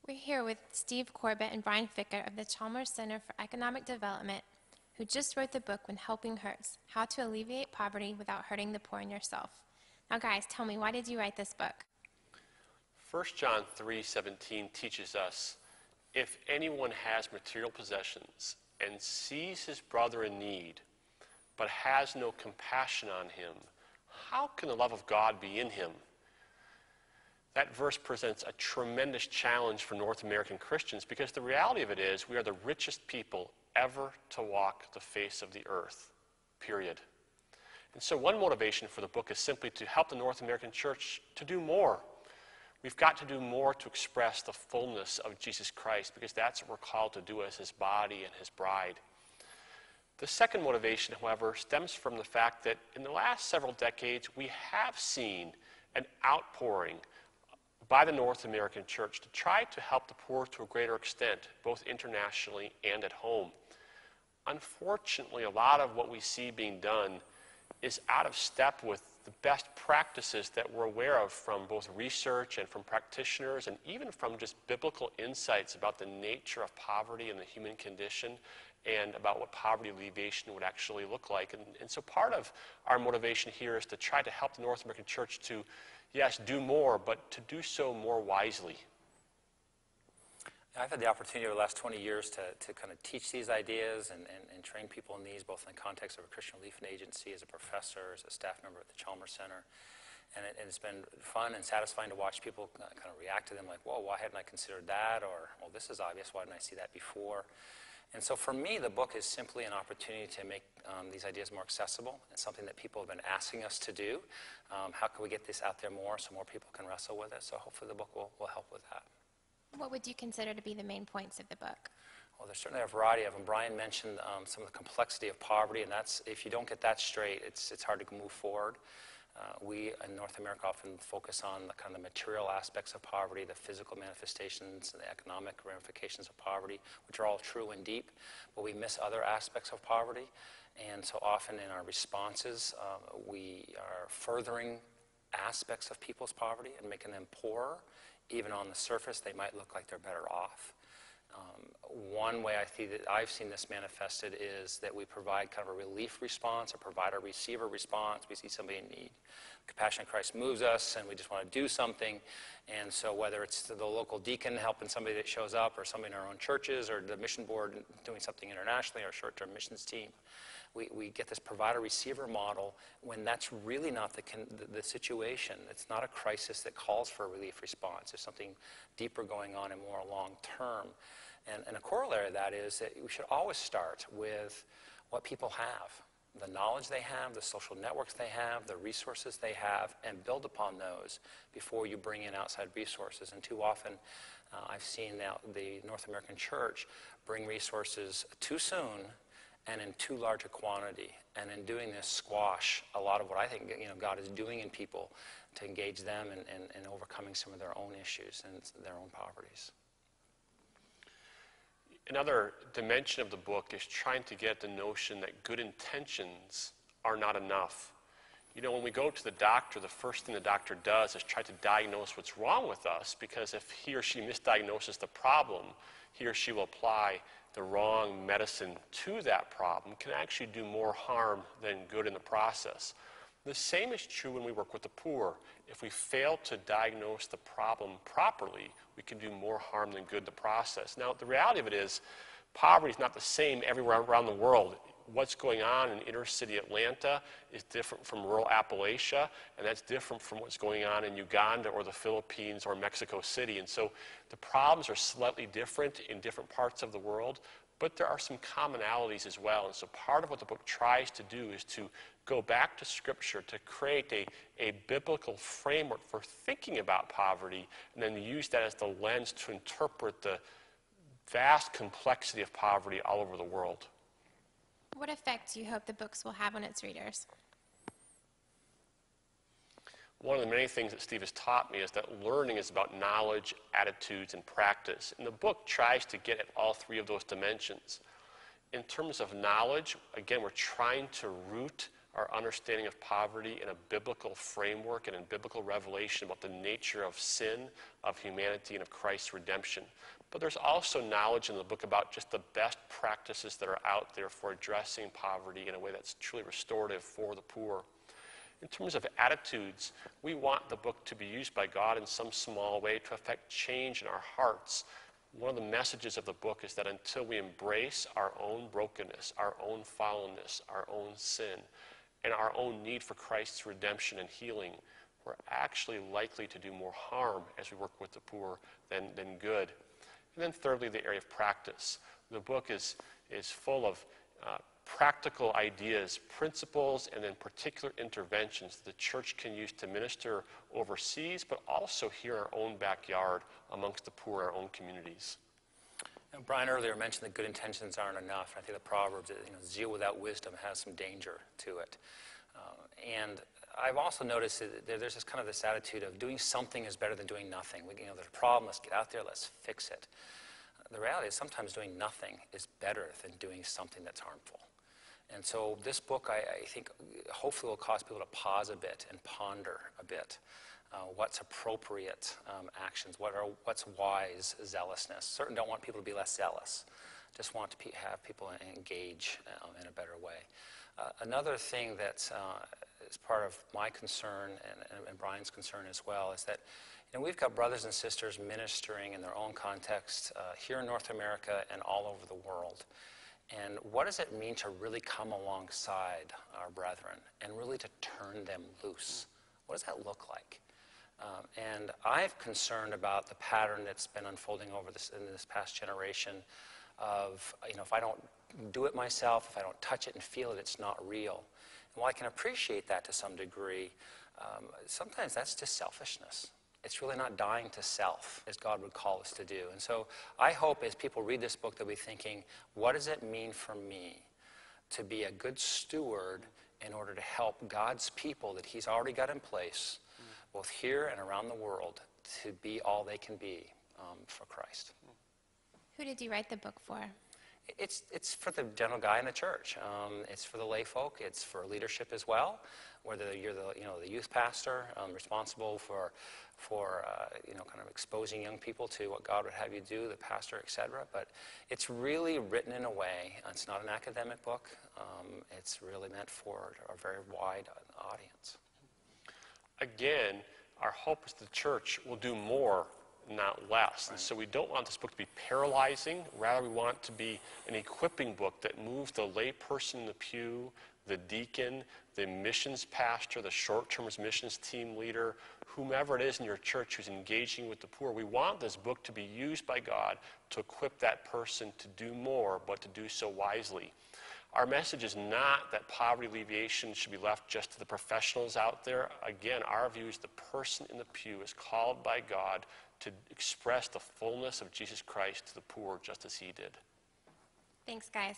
We're here with Steve Corbett and Brian Ficker of the Chalmers Center for Economic Development, who just wrote the book When Helping Hurts, How to Alleviate Poverty Without Hurting the Poor and Yourself. Now guys, tell me, why did you write this book? 1 John 3:17 teaches us, if anyone has material possessions and sees his brother in need, but has no compassion on him, how can the love of God be in him? That verse presents a tremendous challenge for North American Christians because the reality of it is we are the richest people ever to walk the face of the earth, period. And so one motivation for the book is simply to help the North American church to do more. We've got to do more to express the fullness of Jesus Christ because that's what we're called to do as his body and his bride. The second motivation, however, stems from the fact that in the last several decades we have seen an outpouring by the North American church to try to help the poor to a greater extent, both internationally and at home. Unfortunately, a lot of what we see being done is out of step with the best practices that we're aware of from both research and from practitioners and even from just biblical insights about the nature of poverty and the human condition and about what poverty alleviation would actually look like. And so part of our motivation here is to try to help the North American church to, yes, do more, but to do so more wisely. I've had the opportunity over the last 20 years to kind of teach these ideas and train people in these, both in the context of a Christian Relief Agency, as a professor, as a staff member at the Chalmers Center. And it's been fun and satisfying to watch people kind of react to them like, whoa, why hadn't I considered that? Or, well, this is obvious, why didn't I see that before? And so for me, the book is simply an opportunity to make these ideas more accessible. It's something that people have been asking us to do. How can we get this out there more so more people can wrestle with it? So hopefully the book will help with that. What would you consider to be the main points of the book? Well, there's certainly a variety of them. Brian mentioned some of the complexity of poverty, and that's, if you don't get that straight, it's hard to move forward. We in North America often focus on the kind of the material aspects of poverty, the physical manifestations, and the economic ramifications of poverty, which are all true and deep, but we miss other aspects of poverty. And so often in our responses, we are furthering aspects of people's poverty and making them poorer. Even on the surface, they might look like they're better off. One way I've seen this manifested is that we provide kind of a relief response, a provider-receiver response. We see somebody in need. Compassion of Christ moves us, and we just want to do something. And so whether it's the local deacon helping somebody that shows up, or somebody in our own churches, or the mission board doing something internationally, or short-term missions team, we get this provider-receiver model when that's really not the situation. It's not a crisis that calls for a relief response. There's something deeper going on and more long-term. And a corollary of that is that we should always start with what people have, the knowledge they have, the social networks they have, the resources they have, and build upon those before you bring in outside resources. And too often, I've seen now the North American church bring resources too soon and in too large a quantity, and in doing this squash a lot of what I think God is doing in people to engage them in overcoming some of their own issues and their own poverties. Another dimension of the book is trying to get the notion that good intentions are not enough. When we go to the doctor, the first thing the doctor does is try to diagnose what's wrong with us, because if he or she misdiagnoses the problem, he or she will apply the wrong medicine to that problem, can actually do more harm than good in the process. The same is true when we work with the poor. If we fail to diagnose the problem properly, we can do more harm than good in the process. Now, the reality of it is, poverty is not the same everywhere around the world. What's going on in inner city Atlanta is different from rural Appalachia, and that's different from what's going on in Uganda or the Philippines or Mexico City. And so the problems are slightly different in different parts of the world, but there are some commonalities as well. And so part of what the book tries to do is to go back to Scripture to create a biblical framework for thinking about poverty, and then use that as the lens to interpret the vast complexity of poverty all over the world. What effect do you hope the books will have on its readers? One of the many things that Steve has taught me is that learning is about knowledge, attitudes, and practice. And the book tries to get at all three of those dimensions. In terms of knowledge, again, we're trying to root our understanding of poverty in a biblical framework and in biblical revelation about the nature of sin, of humanity, and of Christ's redemption. But there's also knowledge in the book about just the best practices that are out there for addressing poverty in a way that's truly restorative for the poor. In terms of attitudes, we want the book to be used by God in some small way to affect change in our hearts. One of the messages of the book is that until we embrace our own brokenness, our own fallenness, our own sin, and our own need for Christ's redemption and healing, we're actually likely to do more harm as we work with the poor than good. And then thirdly, the area of practice. The book is full of practical ideas, principles, and then particular interventions the church can use to minister overseas, but also here in our own backyard amongst the poor in our own communities. And Brian earlier mentioned that good intentions aren't enough. I think the Proverbs, zeal without wisdom has some danger to it. And I've also noticed that there's this attitude of doing something is better than doing nothing. There's a problem, let's get out there, let's fix it. The reality is sometimes doing nothing is better than doing something that's harmful. And so this book, I think, hopefully will cause people to pause a bit and ponder a bit what's appropriate actions, what's wise zealousness. Certainly don't want people to be less zealous. Just want to have people engage in a better way. Another thing that is part of my concern and Brian's concern as well is that we've got brothers and sisters ministering in their own context here in North America and all over the world. And what does it mean to really come alongside our brethren and really to turn them loose? What does that look like? And I'm concerned about the pattern that's been unfolding in this past generation of, if I don't do it myself, if I don't touch it and feel it, it's not real. And while I can appreciate that to some degree, sometimes that's just selfishness. It's really not dying to self, as God would call us to do. And so I hope as people read this book, they'll be thinking, what does it mean for me to be a good steward in order to help God's people that he's already got in place, both here and around the world, to be all they can be for Christ? Who did you write the book for? It's for the general guy in the church. It's for the lay folk. It's for leadership as well. Whether you're the youth pastor responsible for kind of exposing young people to what God would have you do, the pastor, etc. But it's really written in a way. It's not an academic book. It's really meant for a very wide audience. Again, our hope is the church will do more, not less. Right. And so we don't want this book to be paralyzing. Rather, we want it to be an equipping book that moves the layperson in the pew, the deacon, the missions pastor, the short-term missions team leader, whomever it is in your church who's engaging with the poor. We want this book to be used by God to equip that person to do more, but to do so wisely. Our message is not that poverty alleviation should be left just to the professionals out there. Again, our view is the person in the pew is called by God to express the fullness of Jesus Christ to the poor just as he did. Thanks, guys.